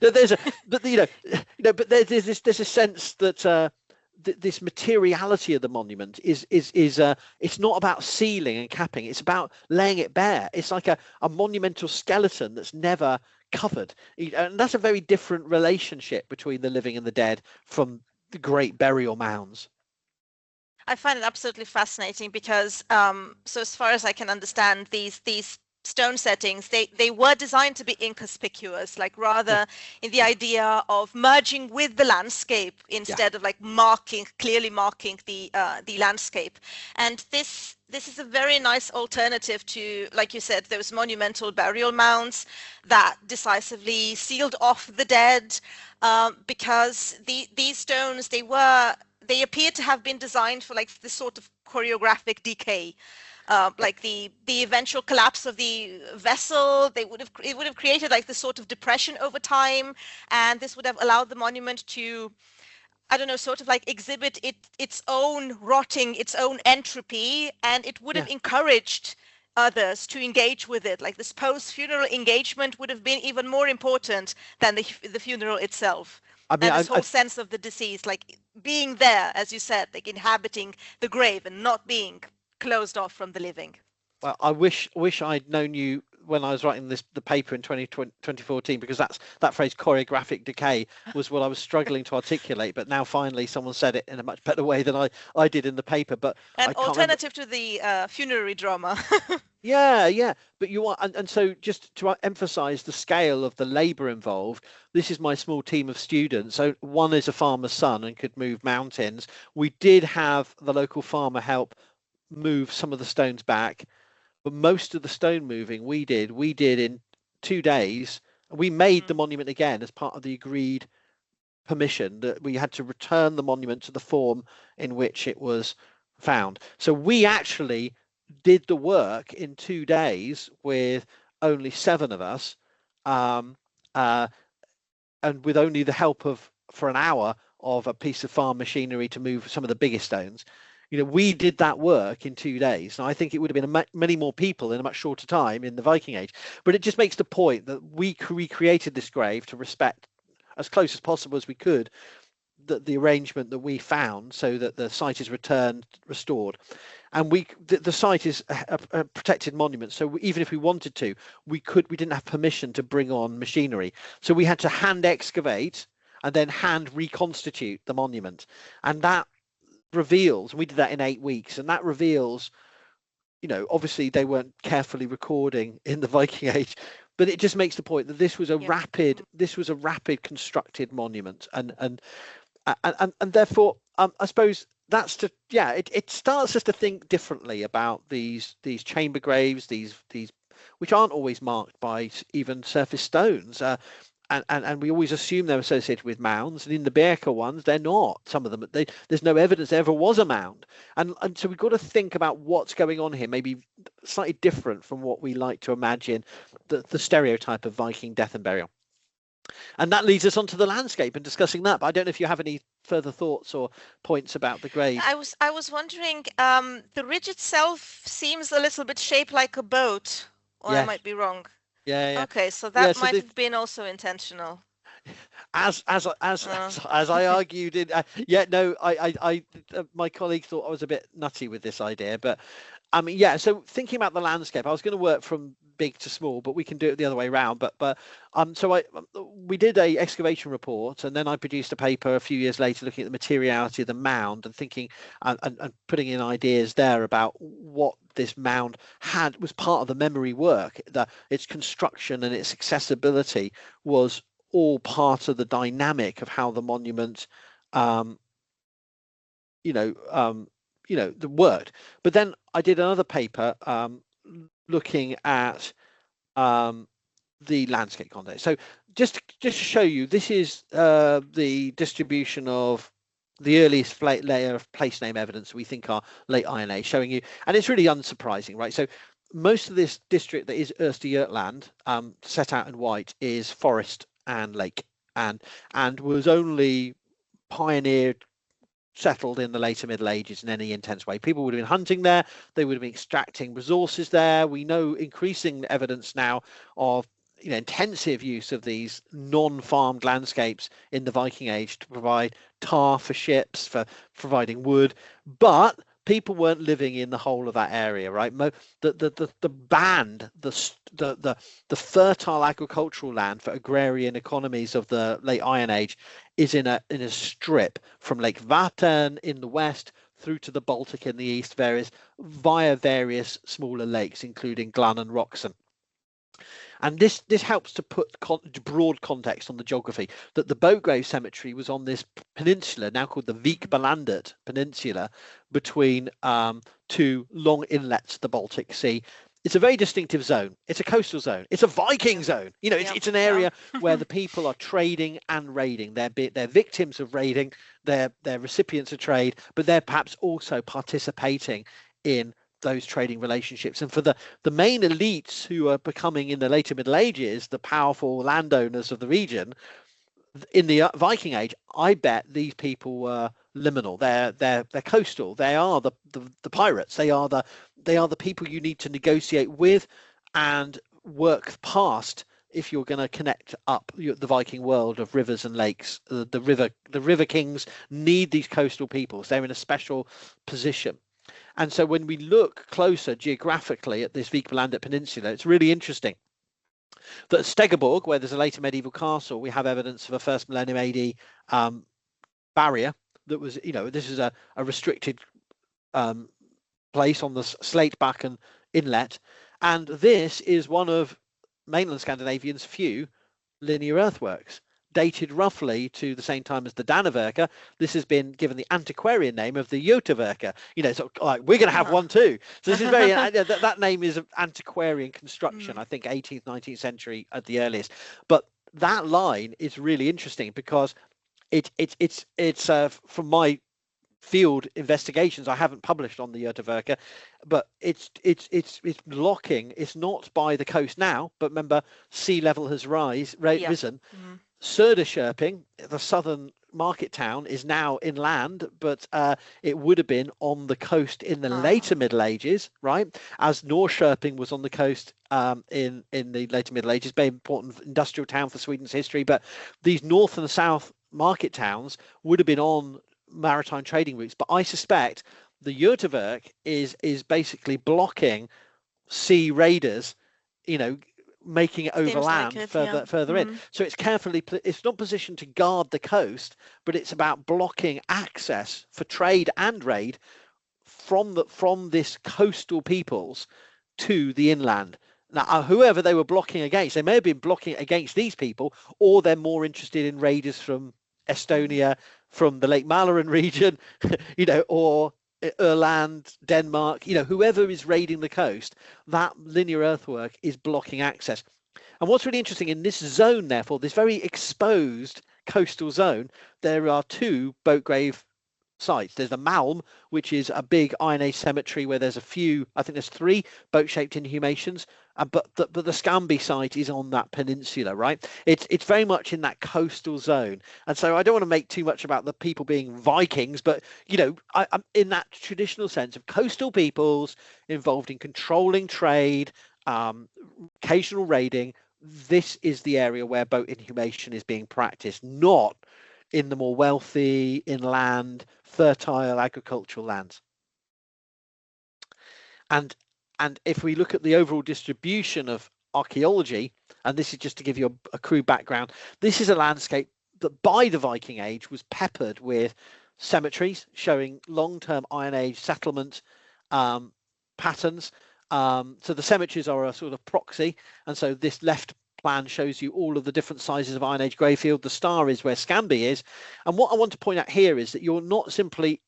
There's a sense that this materiality of the monument is it's not about sealing and capping, it's about laying it bare. It's like a monumental skeleton that's never covered, and that's a very different relationship between the living and the dead from the great burial mounds. I find it absolutely fascinating because so as far as I can understand, these stone settings, they were designed to be inconspicuous, like rather in the idea of merging with the landscape instead of like clearly marking the landscape. And this is a very nice alternative to, like you said, those monumental burial mounds that decisively sealed off the dead, because these stones, they appear to have been designed for like this sort of choreographic decay. Like the eventual collapse of the vessel, it would have created like this sort of depression over time, and this would have allowed the monument to, I don't know, sort of like exhibit its own rotting, its own entropy, and it would have encouraged others to engage with it. Like this post-funeral engagement would have been even more important than the funeral itself. I mean, And this whole sense of the deceased, like being there, as you said, like inhabiting the grave and not being closed off from the living. Well, I wish I'd known you when I was writing the paper in 2014, because that phrase choreographic decay was what I was struggling to articulate. But now finally someone said it in a much better way than I did in the paper. But an I can't alternative to the funerary drama. Yeah. But you are, and so just to emphasize the scale of the labor involved, this is my small team of students. So one is a farmer's son and could move mountains. We did have the local farmer help move some of the stones back, but most of the stone moving we did in 2 days. We made the monument again as part of the agreed permission that we had to return the monument to the form in which it was found. So we actually did the work in 2 days with only 7 of us, and with only the help of, for an hour, of a piece of farm machinery to move some of the biggest stones. We did that work in 2 days. And I think it would have been many more people in a much shorter time in the Viking Age. But it just makes the point that we recreated this grave to respect, as close as possible as we could, the arrangement that we found, so that the site is restored. And the site is a protected monument. So even if we wanted to, we didn't have permission to bring on machinery. So we had to hand excavate and then hand reconstitute the monument. And that reveals, we did that in 8 weeks, and that reveals, obviously they weren't carefully recording in the Viking Age, but it just makes the point that this was a rapid constructed monument, and therefore I suppose that's it starts us to think differently about these chamber graves, these which aren't always marked by even surface stones. And we always assume they're associated with mounds, and in the Birka ones, they're not. Some of them, there's no evidence there ever was a mound, and so we've got to think about what's going on here, maybe slightly different from what we like to imagine the stereotype of Viking death and burial. And that leads us onto the landscape and discussing that. But I don't know if you have any further thoughts or points about the grave. I was wondering, the ridge itself seems a little bit shaped like a boat, or I might be wrong. Yeah. Okay, so that might have been also intentional. As I argued in, my colleague thought I was a bit nutty with this idea, but I mean, so thinking about the landscape, I was going to work from big to small, but we can do it the other way around. So we did a excavation report, and then I produced a paper a few years later looking at the materiality of the mound and thinking and putting in ideas there about what this mound was part of the memory work. Its construction and its accessibility was all part of the dynamic of how the monument the worked. But then I did another paper looking at the landscape context. So just to show you, this is the distribution of the earliest layer of place name evidence we think are late Iron Age, showing you, and it's really unsurprising, right? So most of this district that is Östergötland, set out in white, is forest and lake, and was only pioneered, settled in the later Middle Ages in any intense way. People would have been hunting there, they would have been extracting resources there. We know increasing evidence now of intensive use of these non-farmed landscapes in the Viking Age to provide tar for ships, for providing wood, but people weren't living in the whole of that area, right? The band, the fertile agricultural land for agrarian economies of the late Iron Age is in a strip from Lake Vattern in the west through to the Baltic in the east, via various smaller lakes, including Glun and Roxen. And this helps to put broad context on the geography, that the Boatgrave Cemetery was on this peninsula, now called the Vikbalandet Peninsula, between 2 long inlets to the Baltic Sea. It's a very distinctive zone. It's a coastal zone. It's a Viking zone. It's an area where the people are trading and raiding. They're victims of raiding. They're recipients of trade, but they're perhaps also participating in those trading relationships. And for the main elites who are becoming, in the later Middle Ages, the powerful landowners of the region, in the Viking Age, I bet these people were liminal. They're coastal. They are the pirates. They are They are the people you need to negotiate with and work past if you're going to connect up the Viking world of rivers and lakes. The river kings need these coastal peoples. They're in a special position. And so when we look closer geographically at this Vikbolandet Peninsula, it's really interesting that at Stegaborg, where there's a later medieval castle, we have evidence of a first millennium AD barrier that was, this is a restricted place on the Slatebacken inlet. And this is one of mainland Scandinavian's few linear earthworks, dated roughly to the same time as the Danevirke. This has been given the antiquarian name of the Jotavirke. So like we're going to have one too. So this is very that name is an antiquarian construction. I think 18th, 19th century at the earliest. But that line is really interesting because it's from my field investigations. I haven't published on the Östergötland, but it's blocking. It's not by the coast now, but remember, sea level has risen. Söderköping, the southern market town, is now inland, but it would have been on the coast in the later Middle Ages, right? As Norrköping was on the coast in the later Middle Ages, very important industrial town for Sweden's history. But these north and south market towns would have been on maritime trading routes. But I suspect the Götaverk is basically blocking sea raiders, making it overland further in. So it's not positioned to guard the coast, but it's about blocking access for trade and raid from this coastal peoples to the inland. Now, whoever they were blocking against, they may have been blocking against these people, or they're more interested in raiders from Estonia, from the Lake Mälaren region, or Öland, Denmark, whoever is raiding the coast, that linear earthwork is blocking access. And what's really interesting in this zone, therefore, this very exposed coastal zone, there are two boat grave sites. There's the Malm, which is a big Iron Age cemetery where there's I think there's 3 boat-shaped inhumations, but the Skamby site is on that peninsula, right? It's very much in that coastal zone. And so I don't want to make too much about the people being Vikings, but I'm in that traditional sense of coastal peoples involved in controlling trade, occasional raiding. This is the area where boat inhumation is being practiced, not in the more wealthy, inland, fertile agricultural lands. And if we look at the overall distribution of archaeology, and this is just to give you a crude background, this is a landscape that by the Viking Age was peppered with cemeteries showing long-term Iron Age settlement patterns. So the cemeteries are a sort of proxy, and so this left plan shows you all of the different sizes of Iron Age gravefield. The star is where Skamby is, and what I want to point out here is that you're not simply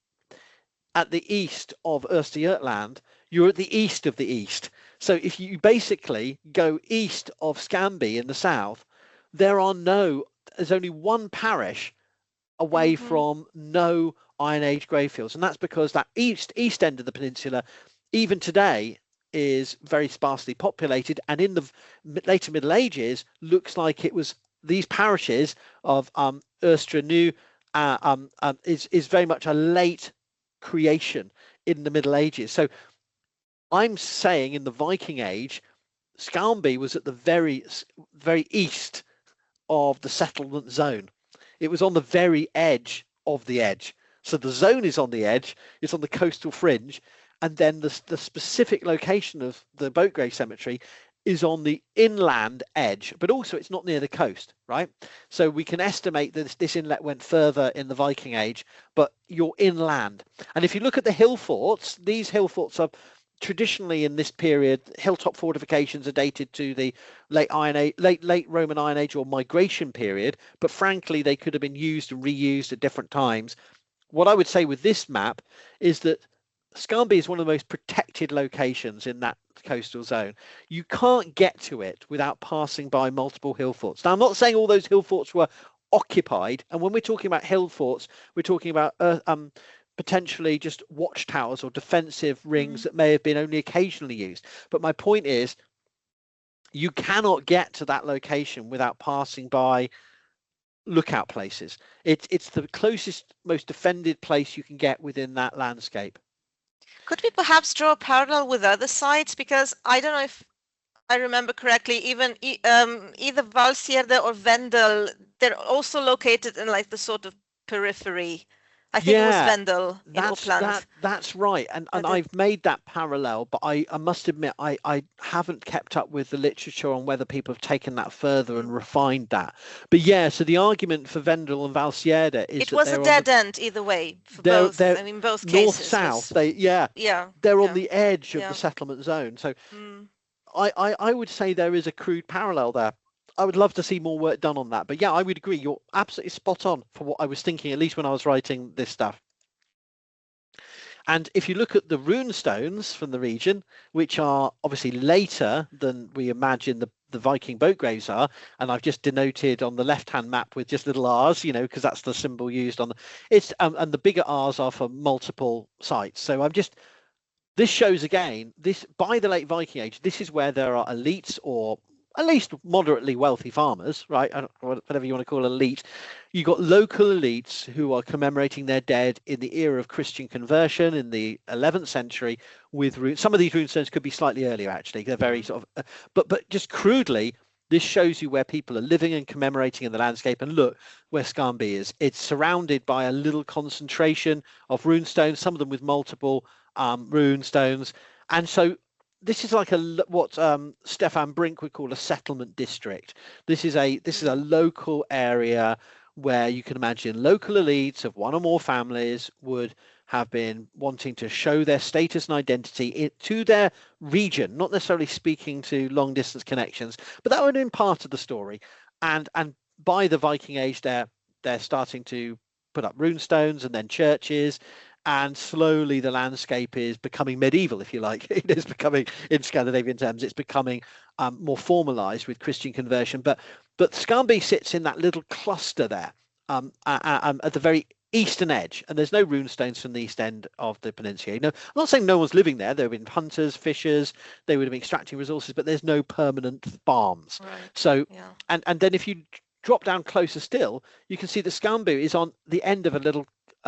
at the east of Östergötland, you're at the east of the east. So if you basically go east of Skamby in the south, there's only one parish away from no Iron Age gravefields, and that's because that east end of the peninsula, even today, is very sparsely populated, and in the later Middle Ages looks like it was these parishes of Östra Nu is very much a late creation in the Middle Ages. So I'm saying in the Viking Age, Skamby was at the very east of the settlement zone. It was on the very edge of the edge. So the zone is on the edge, it's on the coastal fringe, and then the specific location of the Boatgrave Cemetery is on the inland edge, but also it's not near the coast, right? So we can estimate that this inlet went further in the Viking Age, but you're inland. And if you look at the hill forts, these hill forts are traditionally in this period, hilltop fortifications are dated to the late Roman Iron Age or migration period, but frankly, they could have been used and reused at different times. What I would say with this map is that Skamby is one of the most protected locations in that coastal zone. You can't get to it without passing by multiple hill forts. Now, I'm not saying all those hill forts were occupied, and when we're talking about hill forts, we're talking about potentially just watchtowers or defensive rings that may have been only occasionally used. But my point is, you cannot get to that location without passing by lookout places. It's the closest, most defended place you can get within that landscape. Could we perhaps draw a parallel with other sites? Because I don't know if I remember correctly, even either Valsierde or Vendel, they're also located in like the sort of periphery. I think it was Yeah, Vendel in Uppland. that's right, and That I've made that parallel, but I must admit I haven't kept up with the literature on whether people have taken that further and refined that. But yeah, so the argument for Vendel and Valsierde is it that was a they're on the dead end either way for both. they're I mean, both north cases south. was yeah, They're on yeah, the edge of the yeah. settlement zone. So Mm. I would say there is a crude parallel there. I would love to see more work done on that. But yeah, I would agree. You're absolutely spot on for what I was thinking, at least when I was writing this stuff. And if you look at the rune stones from the region, which are obviously later than we imagine the Viking boat graves are, and I've just denoted on the left-hand map with just little R's, because that's the symbol used on it's and the bigger R's are for multiple sites. So this shows again, this by the late Viking Age, this is where there are elites or at least moderately wealthy farmers, right? Whatever you want to call elite. You've got local elites who are commemorating their dead in the era of Christian conversion in the 11th century with some of these runestones could be slightly earlier, actually. They're very sort of, but just crudely, this shows you where people are living and commemorating in the landscape. And look where Skamby is. It's surrounded by a little concentration of runestones, some of them with multiple rune stones, and so this is like what Stefan Brink would call a settlement district. This is a local area where you can imagine local elites of one or more families would have been wanting to show their status and identity to their region, not necessarily speaking to long distance connections, but that would have been part of the story. And by the Viking Age, they're starting to put up runestones and then churches, and slowly the landscape is becoming medieval, if you like. It is becoming, in Scandinavian terms, it's becoming more formalized with Christian conversion. But Skamby sits in that little cluster there at the very eastern edge, and there's no runestones from the east end of the peninsula. I'm not saying no one's living there. There have been hunters, fishers, they would have been extracting resources, but there's no permanent farms. Right. So, yeah. and then if you drop down closer still, you can see that Skamby is on the end of a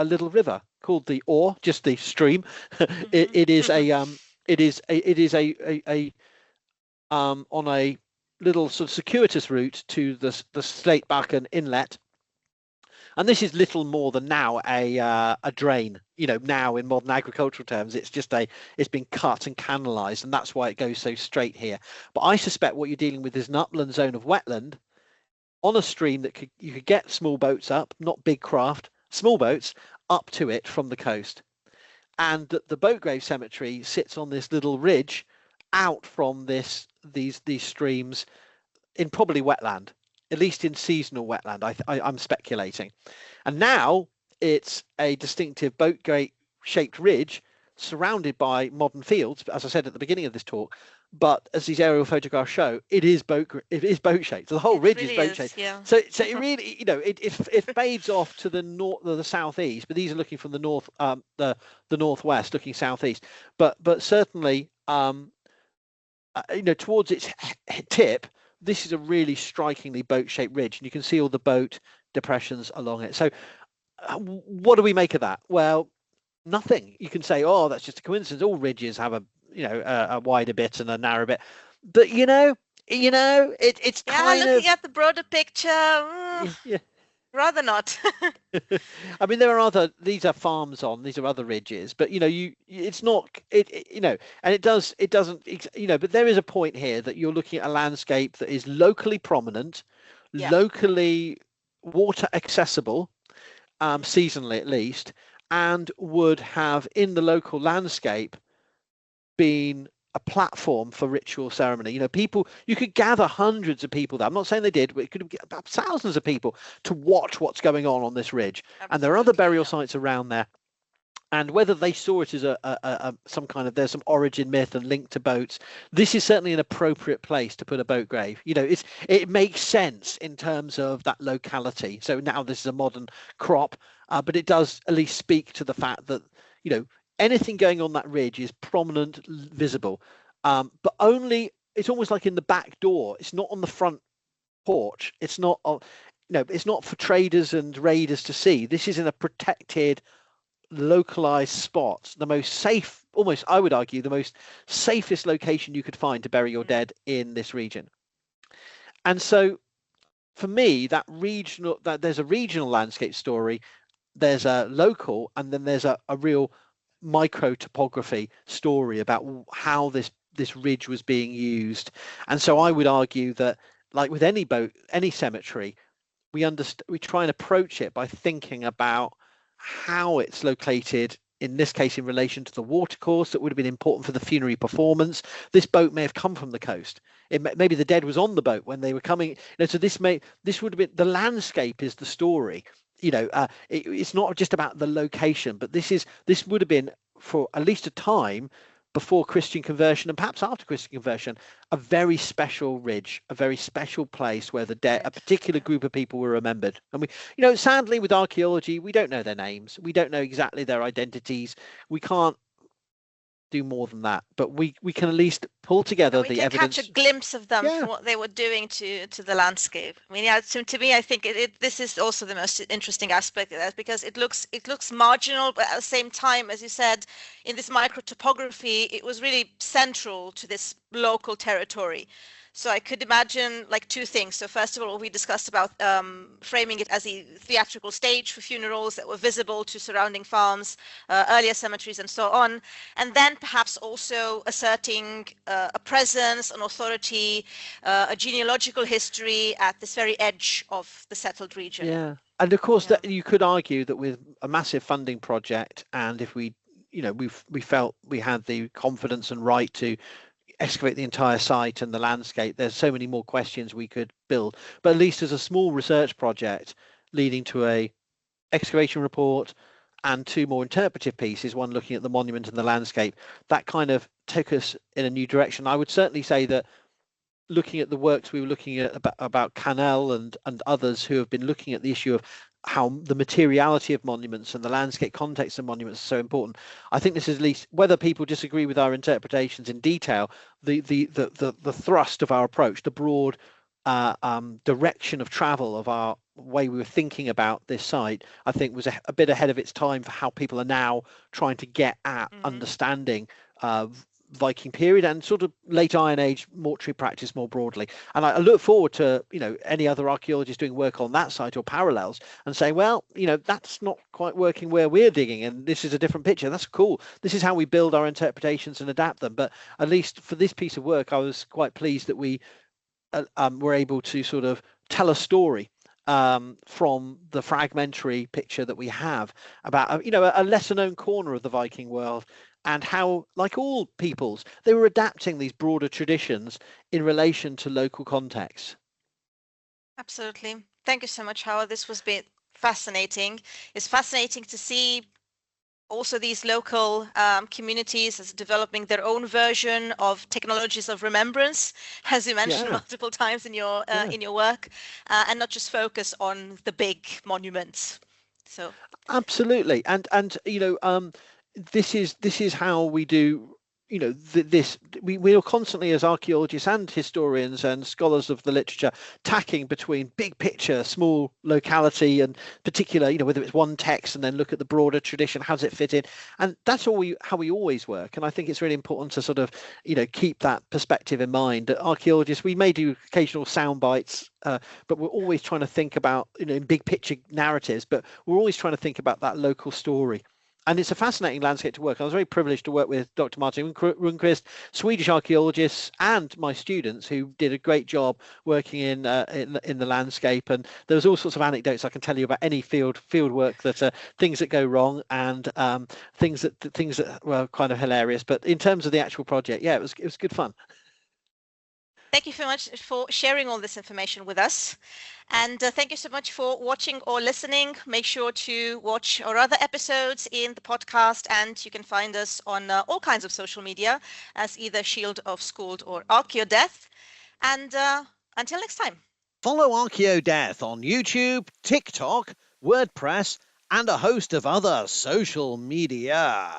little river called the Or, just the stream. It is on a little sort of circuitous route to the Slatebakken inlet, and this is little more than now a drain. Now in modern agricultural terms, it's been cut and canalized, and that's why it goes so straight here. But I suspect what you're dealing with is an upland zone of wetland on a stream that you could get small boats up, not big craft, small boats up to it from the coast. And the Boatgrave Cemetery sits on this little ridge out from these streams in probably wetland, at least in seasonal wetland, I'm speculating. And now it's a distinctive boat-grave shaped ridge surrounded by modern fields, as I said at the beginning of this talk. But as these aerial photographs show, it is boat shaped. So the whole ridge really is boat shaped. Yeah. So it really, it fades off to the north, the southeast. But these are looking from the north, the northwest, looking southeast. But certainly, towards its tip, this is a really strikingly boat shaped ridge, and you can see all the boat depressions along it. So, what do we make of that? Well, nothing. You can say, oh, that's just a coincidence. All ridges have a wider bit and a narrow bit, but it's kind looking at the broader picture, rather not. I mean, these are farms these are other ridges, but it's not and it doesn't but there is a point here that you're looking at a landscape that is locally prominent, locally water accessible, seasonally at least, and would have in the local landscape been a platform for ritual ceremony. You could gather hundreds of people there. I'm not saying they did, but it could have about thousands of people to watch what's going on this ridge. Absolutely, and there are other burial sites around there. And whether they saw it as some kind of, there's some origin myth and link to boats, this is certainly an appropriate place to put a boat grave. It makes sense in terms of that locality. So now this is a modern crop, but it does at least speak to the fact that, anything going on that ridge is prominent, visible, but only, it's almost like in the back door. It's not on the front porch. It's not, it's not for traders and raiders to see. This is in a protected localized spots, the most safe, almost I would argue, the most safest location you could find to bury your dead in this region. And so for me, that there's a regional landscape story, there's a local, and then there's a real micro topography story about how this ridge was being used. And so I would argue that, like with any cemetery, we try and approach it by thinking about how it's located, in this case in relation to the watercourse that would have been important for the funerary performance. This boat may have come from the coast. Maybe the dead was on the boat when they were coming. So this would have been, the landscape is the story. It's not just about the location, but this would have been, for at least a time before Christian conversion and perhaps after Christian conversion, a very special ridge, a very special place where a particular group of people were remembered. And we, sadly with archaeology, we don't know their names. We don't know exactly their identities. We can't do more than that, but we can at least pull together the evidence. Catch a glimpse of them from what they were doing to the landscape. I mean, to me, I think this is also the most interesting aspect of that, because it looks marginal, but at the same time, as you said, in this micro topography, it was really central to this local territory. So I could imagine like two things. So first of all, we discussed about framing it as a theatrical stage for funerals that were visible to surrounding farms, earlier cemeteries, and so on. And then perhaps also asserting a presence, an authority, a genealogical history at this very edge of the settled region. Yeah, and of course that you could argue that with a massive funding project, and if we felt we had the confidence and right to excavate the entire site and the landscape, there's so many more questions we could build. But at least as a small research project leading to a excavation report and two more interpretive pieces, one looking at the monument and the landscape, that kind of took us in a new direction. I would certainly say that looking at the works we were looking at about Canel and others who have been looking at the issue of how the materiality of monuments and the landscape context of monuments is so important. I think this is, at least, whether people disagree with our interpretations in detail, the thrust of our approach, the broad direction of travel of our way we were thinking about this site, I think was a bit ahead of its time for how people are now trying to get at understanding Viking period and sort of late Iron Age mortuary practice more broadly. And I look forward to any other archaeologists doing work on that site or parallels and saying, well, that's not quite working where we're digging, and this is a different picture. That's cool. This is how we build our interpretations and adapt them. But at least for this piece of work, I was quite pleased that we were able to sort of tell a story from the fragmentary picture that we have about a lesser known corner of the Viking world, and how, like all peoples, they were adapting these broader traditions in relation to local contexts. Absolutely. Thank you so much, Howard. This was fascinating. It's fascinating to see also these local communities as developing their own version of technologies of remembrance, as you mentioned multiple times in your work, and not just focus on the big monuments. So absolutely, and this is how we do. We are constantly, as archaeologists and historians and scholars of the literature, tacking between big picture, small locality, and particular, whether it's one text and then look at the broader tradition, how does it fit in? And that's how we always work. And I think it's really important to sort of, keep that perspective in mind. That archaeologists, we may do occasional sound bites, but we're always trying to think about, in big picture narratives, but we're always trying to think about that local story. And it's a fascinating landscape to work. I was very privileged to work with Dr. Martin Rundkvist, Swedish archaeologists, and my students who did a great job working in the landscape. And there was all sorts of anecdotes I can tell you about any field work, that things that go wrong and things that were kind of hilarious. But in terms of the actual project, it was good fun. Thank you so much for sharing all this information with us. And thank you so much for watching or listening. Make sure to watch our other episodes in the podcast, and you can find us on all kinds of social media as either Shield of Skuld or Archaeodeath. And until next time. Follow Archaeodeath on YouTube, TikTok, WordPress, and a host of other social media.